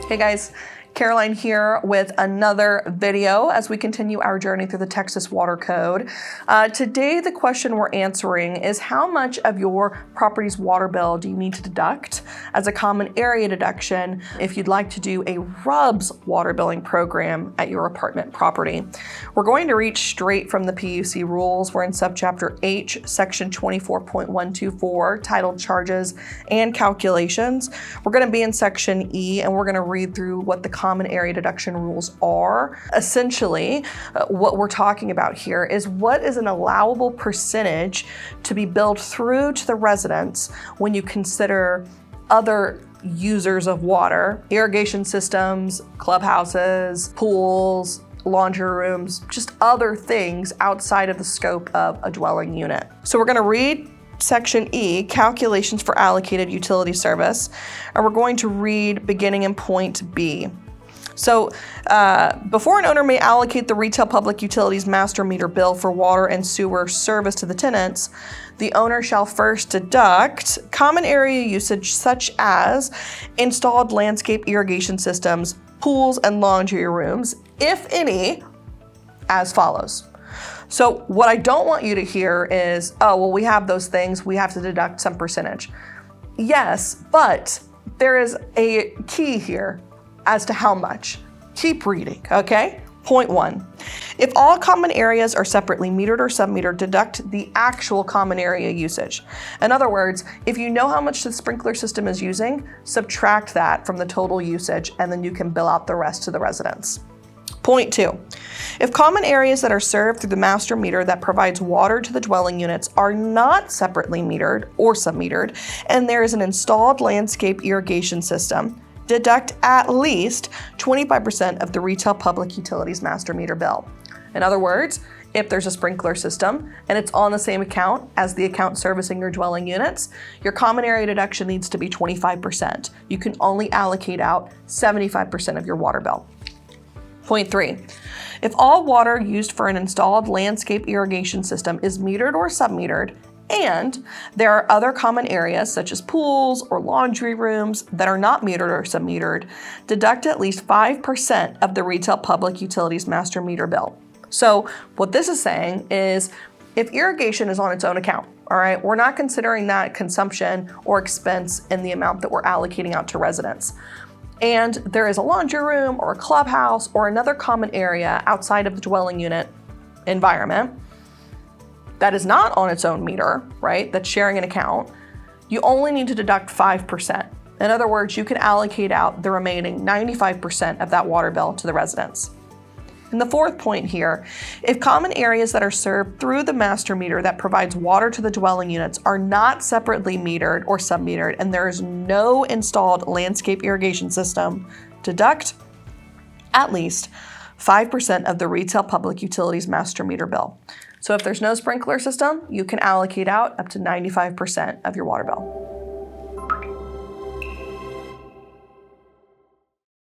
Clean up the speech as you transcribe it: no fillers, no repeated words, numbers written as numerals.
Hey guys, Caroline here with another video as we continue our journey through the Texas Water Code. Today the question we're answering is how much of your property's water bill do you need to deduct as a common area deduction if you'd like to do a RUBS water billing program at your apartment property. We're going to reach straight from the PUC rules. We're in subchapter H, section 24.124, titled Charges and Calculations. We're going to be in section E and we're going to read through what the common area deduction rules are. Essentially, what we're talking about here is what is an allowable percentage to be billed through to the residents when you consider other users of water, irrigation systems, clubhouses, pools, laundry rooms, just other things outside of the scope of a dwelling unit. So we're going to read Section E, Calculations for Allocated Utility Service, and we're going to read beginning in point B. So before an owner may allocate the retail public utilities master meter bill for water and sewer service to the tenants, the owner shall first deduct common area usage such as installed landscape irrigation systems, pools, and laundry rooms, if any, as follows. So what I don't want you to hear is, oh, well, we have those things, we have to deduct some percentage. Yes, but there is a key here as to how much. Keep reading, okay? Point 1. If all common areas are separately metered or submetered, deduct the actual common area usage. In other words, if you know how much the sprinkler system is using, subtract that from the total usage and then you can bill out the rest to the residents. Point 2. If common areas that are served through the master meter that provides water to the dwelling units are not separately metered or submetered, and there is an installed landscape irrigation system, deduct at least 25% of the retail public utilities master meter bill. In other words, if there's a sprinkler system and it's on the same account as the account servicing your dwelling units, your common area deduction needs to be 25%. You can only allocate out 75% of your water bill. Point 3. If all water used for an installed landscape irrigation system is metered or submetered, and there are other common areas such as pools or laundry rooms that are not metered or submetered, deduct at least 5% of the retail public utilities master meter bill. So what this is saying is if irrigation is on its own account, all right, we're not considering that consumption or expense in the amount that we're allocating out to residents. And there is a laundry room or a clubhouse or another common area outside of the dwelling unit environment that is not on its own meter, right, that's sharing an account, you only need to deduct 5%. In other words, you can allocate out the remaining 95% of that water bill to the residents. And the fourth point here, if common areas that are served through the master meter that provides water to the dwelling units are not separately metered or submetered, and there is no installed landscape irrigation system, deduct at least 5% of the retail public utilities master meter bill. So if there's no sprinkler system, you can allocate out up to 95% of your water bill.